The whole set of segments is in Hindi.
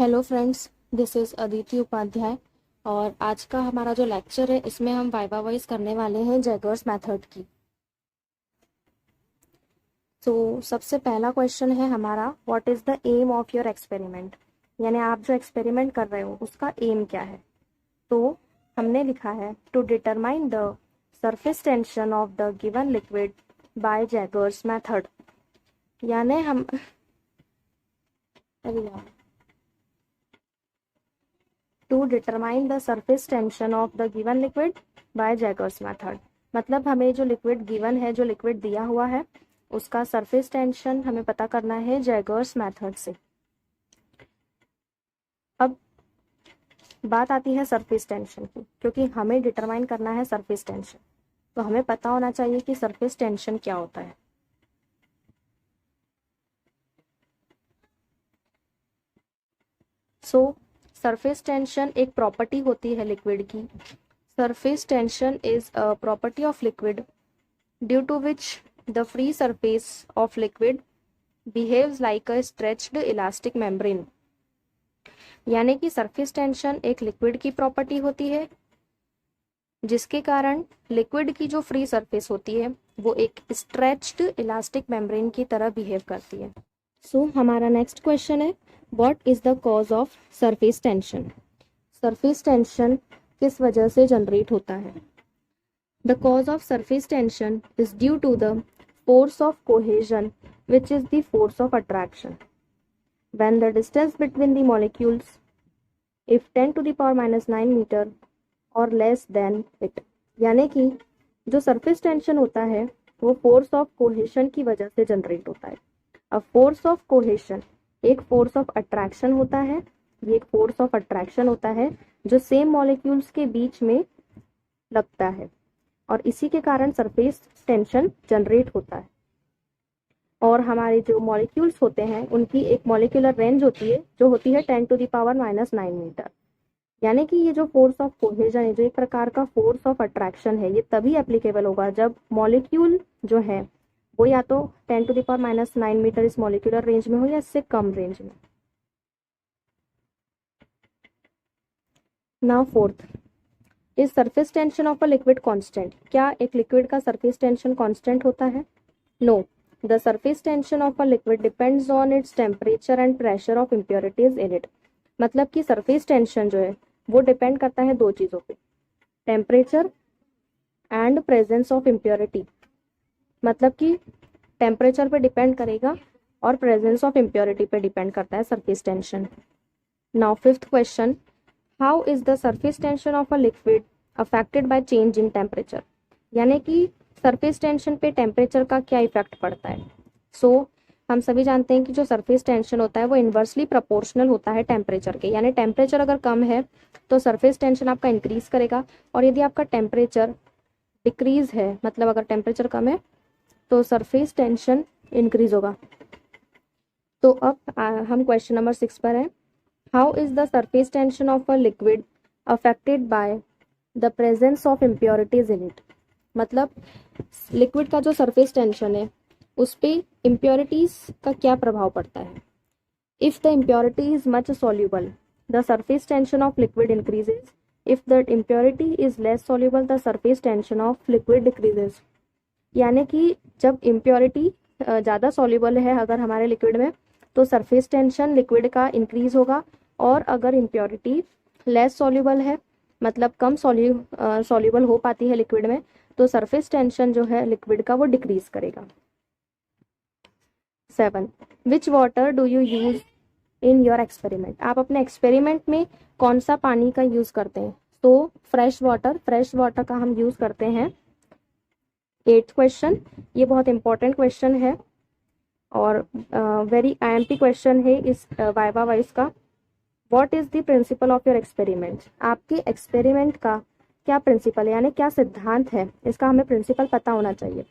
Hello friends, this is Aditi Upadhyay. और आज का हमारा जो लेक्चर है इसमें हम वाइवा वाइज करने वाले हैं जैगर्स मेथड की। तो सबसे पहला क्वेश्चन है हमारा, what is the aim of your experiment. यानी आप जो एक्सपेरिमेंट कर रहे हो उसका एम क्या है। तो हमने लिखा है to determine the surface tension of the given liquid by Jaeger's method. यानी हम अरे यार to determine the surface tension of the given liquid by Jaeger's method. मतलब हमें जो लिक्विड गिवन है, जो लिक्विड दिया हुआ है, उसका सरफेस टेंशन हमें पता करना है जैगर्स मेथड से। अब बात आती है सरफेस टेंशन की, क्योंकि हमें डिटरमाइन करना है सरफेस टेंशन, तो हमें पता होना चाहिए कि सरफेस टेंशन क्या होता है। सरफेस टेंशन एक प्रॉपर्टी होती है लिक्विड की। Surface tension is a property of liquid due to which the free surface of liquid behaves like a stretched elastic membrane। यानी कि सरफेस टेंशन एक लिक्विड की प्रॉपर्टी होती है जिसके कारण लिक्विड की जो फ्री सरफेस होती है वो एक स्ट्रेच्ड इलास्टिक मेम्ब्रेन की तरह बिहेव करती है। हमारा नेक्स्ट क्वेश्चन है, what is the cause of surface tension. Surface tension किस वजह से जनरेट होता है। The cause of surface tension is due to the force of cohesion, which is the force of attraction. When the distance between the molecules, if 10 to the power minus 9 meter or less than it, यानी कि जो surface tension होता है वो force of cohesion की वजह से जनरेट होता है। अब force of cohesion एक force of attraction होता है, ये एक force of attraction होता है जो same molecules के बीच में लगता है और इसी के कारण सरफेस टेंशन जनरेट होता है। और हमारे जो मॉलिक्यूल्स होते हैं उनकी एक मॉलिक्यूलर रेंज होती है जो होती है 10 to the power minus 9 metre. यानी कि ये जो फोर्स ऑफ कोहेजन है, जो एक प्रकार का फोर्स ऑफ अट्रैक्शन है, ये तभी एप्लीकेबल होगा जब मॉलिक्यूल जो है वो या तो 10 to the power minus 9 metre इस मॉलिक्यूलर रेंज में हो या इससे कम रेंज में। Now fourth, is surface tension of a liquid constant. क्या एक लिक्विड का सरफेस टेंशन कांस्टेंट होता है। No, the surface tension of a liquid depends on its temperature and pressure of impurities in it. मतलब कि सरफेस टेंशन जो है वो डिपेंड करता है दो चीज़ों पे, temperature and presence of impurity. मतलब कि टेम्परेचर पे डिपेंड करेगा और प्रेजेंस ऑफ इम्प्योरिटी पे डिपेंड करता है surface tension. Now fifth question, how is the surface tension of a liquid affected by change in temperature. यानी कि सरफेस टेंशन पे टेम्परेचर का क्या इफेक्ट पड़ता है। हम सभी जानते हैं कि जो सरफेस टेंशन होता है वो इन्वर्सली प्रोपोर्शनल होता है टेम्परेचर के। यानी टेम्परेचर अगर कम है तो सरफेस टेंशन आपका इंक्रीज करेगा, और यदि आपका टेम्परेचर डिक्रीज है, मतलब अगर टेम्परेचर कम है तो सरफेस टेंशन इंक्रीज होगा। तो अब हम क्वेश्चन नंबर 6 पर हैं, how is the surface tension of a liquid affected by the presence of impurities in it. मतलब लिक्विड का जो सरफेस टेंशन है उस पर इम्प्योरिटीज का क्या प्रभाव पड़ता है। If the impurity is much soluble the surface tension of liquid increases, if the impurity is less soluble the surface tension of liquid decreases. यानी कि जब इम्प्योरिटी ज़्यादा सॉल्यूबल है अगर हमारे लिक्विड में तो सरफेस टेंशन लिक्विड का इंक्रीज होगा, और अगर इम्प्योरिटी लेस सॉल्यूबल है, मतलब कम सॉल्यूबल हो पाती है लिक्विड में, तो सरफेस टेंशन जो है लिक्विड का वो डिक्रीज करेगा। 7, which water do you use in your experiment. आप अपने एक्सपेरिमेंट में कौन सा पानी का यूज करते हैं। तो फ्रेश वाटर का हम यूज करते हैं। 8th क्वेश्चन, ये बहुत इंपॉर्टेंट क्वेश्चन है और वेरी IMP क्वेश्चन है इस वाइवा वाइज का। What is the principle of your experiment. आपके एक्सपेरिमेंट का क्या प्रिंसिपल है, यानी क्या सिद्धांत है, इसका हमें प्रिंसिपल पता होना चाहिए।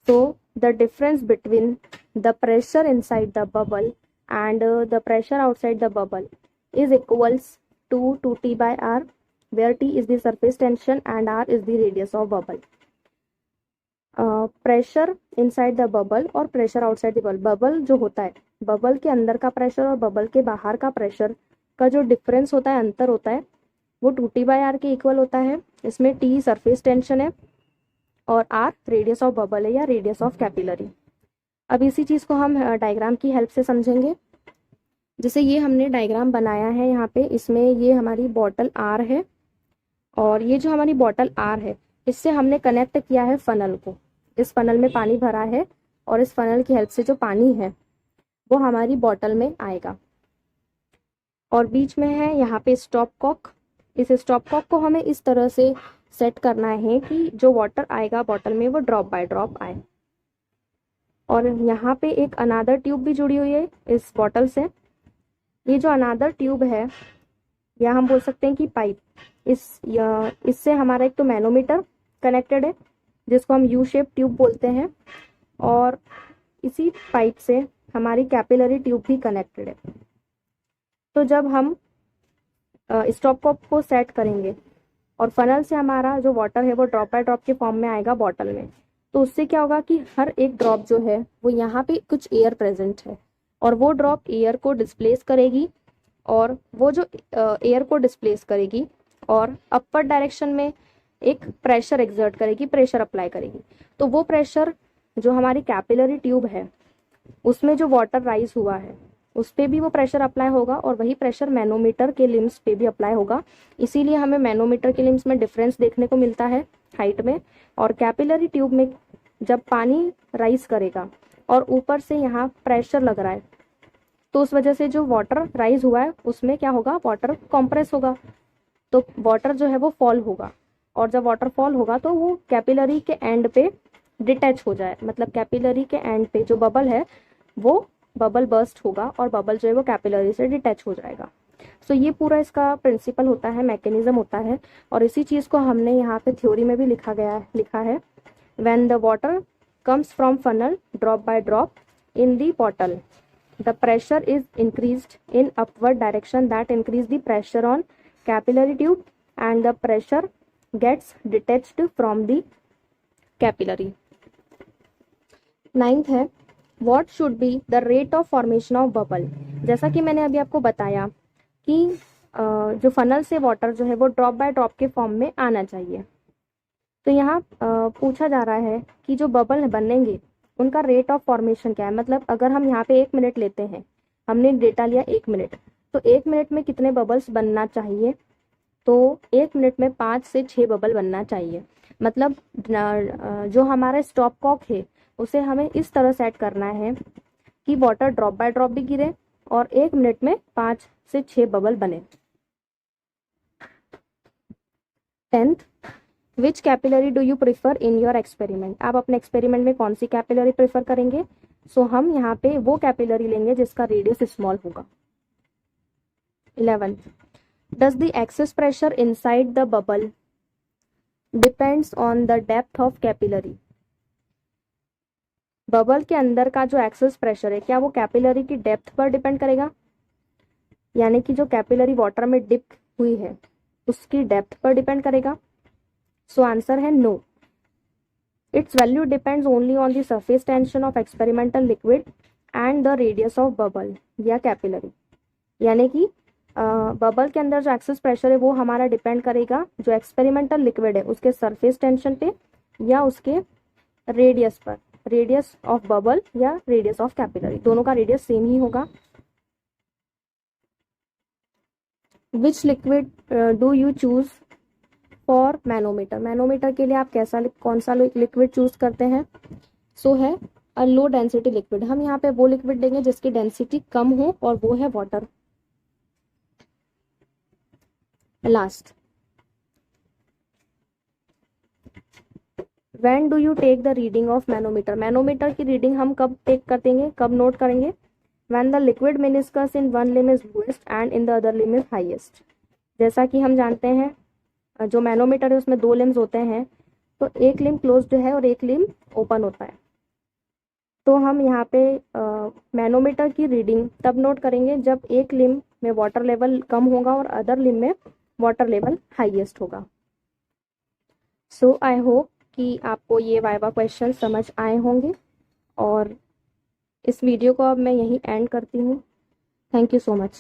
तो the difference between the pressure inside the bubble and the pressure outside the bubble is equals to 2T by R, where T is the surface tension and R is the radius of bubble। Pressure inside the bubble और pressure outside the bubble, bubble जो होता है बबल के अंदर का प्रेशर और बबल के बाहर का प्रेशर का जो डिफरेंस होता है, अंतर होता है, वो 2T/r के इक्वल होता है। इसमें T सरफेस टेंशन है और R रेडियस ऑफ बबल है या रेडियस ऑफ कैपिलरी। अब इसी चीज़ को हम डायग्राम की हेल्प से समझेंगे। जैसे ये हमने डायग्राम बनाया है यहाँ पे, इसमें ये हमारी बॉटल R है और ये जो हमारी बॉटल R है, इससे हमने कनेक्ट किया है फनल को। इस फनल में पानी भरा है और इस फनल की हेल्प से जो पानी है वो हमारी बॉटल में आएगा। और बीच में है यहाँ पे स्टॉप कॉक। इस स्टॉप कॉक को हमें इस तरह से सेट करना है कि जो वाटर आएगा बॉटल में वो ड्रॉप बाय ड्रॉप आए। और यहाँ पे एक अनादर ट्यूब भी जुड़ी हुई है इस बॉटल से। ये जो अनादर ट्यूब है या हम बोल सकते हैं कि पाइप, इससे हमारा एक तो मैनोमीटर कनेक्टेड है जिसको हम यू शेप ट्यूब बोलते हैं, और इसी पाइप से हमारी कैपिलरी ट्यूब भी कनेक्टेड है। तो जब हम स्टॉप कॉक को सेट करेंगे और फनल से हमारा जो वाटर है वो ड्रॉप बाय ड्रॉप के फॉर्म में आएगा बॉटल में, तो उससे क्या होगा कि हर एक ड्रॉप जो है वो यहाँ पे कुछ एयर प्रेजेंट है और वो ड्रॉप एयर को डिस्प्लेस करेगी, और वो जो एयर को डिस्प्लेस करेगी और अपर डायरेक्शन में एक प्रेशर एक्सर्ट करेगी, प्रेशर अप्लाई करेगी। तो वो प्रेशर जो हमारी कैपिलरी ट्यूब है उसमें जो वाटर राइज हुआ है उस पर भी वो प्रेशर अप्लाई होगा, और वही प्रेशर मैनोमीटर के लिम्स पे भी अप्लाई होगा। इसीलिए हमें मैनोमीटर के लिम्स में डिफरेंस देखने को मिलता है हाइट में। और कैपिलरी ट्यूब में जब पानी राइज करेगा और ऊपर से यहाँ प्रेशर लग रहा है, तो उस वजह से जो वाटर राइज हुआ है उसमें क्या होगा, वाटर कंप्रेस होगा, तो वाटर जो है वो फॉल होगा। और जब वाटर फॉल होगा तो वो कैपिलरी के एंड पे डिटैच हो जाए, मतलब कैपिलरी के एंड पे जो बबल है वो बबल बर्स्ट होगा और बबल जो है वो कैपिलरी से डिटैच हो जाएगा। सो ये पूरा इसका प्रिंसिपल होता है, मैकेनिज्म होता है। और इसी चीज़ को हमने यहाँ पे थ्योरी में भी लिखा है when the water comes from funnel drop by drop in the bottle, the pressure is increased in upward direction that increase the pressure on capillary tube and the pressure gets detached from the capillary. Ninth है what should be the rate of formation of bubble। जैसा कि मैंने अभी आपको बताया कि जो फनल से वाटर जो है वो ड्रॉप बाय ड्रॉप के फॉर्म में आना चाहिए। तो यहाँ पूछा जा रहा है कि जो बबल बनेंगे उनका रेट ऑफ फॉर्मेशन क्या है। मतलब अगर हम यहाँ पे 1 मिनट लेते हैं, हमने डेटा लिया 1 मिनट, तो 1 मिनट में कितने बबल्स बनना चाहिए, तो 1 मिनट में 5 से 6 बबल बनना चाहिए। मतलब जो हमारा स्टॉप कॉक है उसे हमें इस तरह सेट करना है कि वाटर ड्रॉप बाय ड्रॉप भी गिरे और 1 मिनट में 5 से 6 बबल बने। 10th, which capillary do you prefer in your experiment. आप अपने एक्सपेरिमेंट में कौन सी कैपिलरी प्रेफर करेंगे। सो हम यहाँ पे वो कैपिलरी लेंगे जिसका रेडियस स्मॉल होगा। 11th, does the excess pressure inside the bubble depends on the depth of capillary. Bubble के अंदर का जो एक्सेस प्रेशर है क्या वो कैपिलरी की डेप्थ पर डिपेंड करेगा, यानी कि जो कैपिलरी वाटर में डिप हुई है उसकी डेप्थ पर डिपेंड करेगा। सो आंसर है no, its value depends only on the surface tension of experimental liquid and the radius of bubble या कैपिलरी। यानी कि बबल के अंदर जो एक्सेस प्रेशर है वो हमारा डिपेंड करेगा जो एक्सपेरिमेंटल लिक्विड है उसके सरफेस टेंशन पे या उसके रेडियस पर, रेडियस ऑफ बबल या रेडियस ऑफ कैपिलरी, दोनों का रेडियस सेम ही होगा। विच liquid do you choose for manometer. Manometer के लिए आप कौन सा लिक्विड चूज करते हैं। सो है अ लो डेंसिटी लिक्विड। हम यहाँ पे वो लिक्विड देंगे जिसकी डेंसिटी कम हो और वो है water. Last, when do you take the reading of manometer. Manometer की रीडिंग हम कब टेक कर देंगे, कब नोट करेंगे। When the liquid meniscus in one limb is lowest and in the other limb is highest. जैसा कि हम जानते हैं जो मैनोमीटर है उसमें 2 लिम्स होते हैं, तो एक लिम क्लोज्ड है और एक लिम ओपन होता है। तो हम यहाँ पे मैनोमीटर की रीडिंग तब नोट करेंगे जब एक लिम में वाटर लेवल कम होगा और अदर लिम में वाटर लेवल हाईएस्ट होगा। सो आई होप कि आपको ये वाइवा क्वेश्चन समझ आए होंगे, और इस वीडियो को अब मैं यहीं एंड करती हूँ। Thank you so much.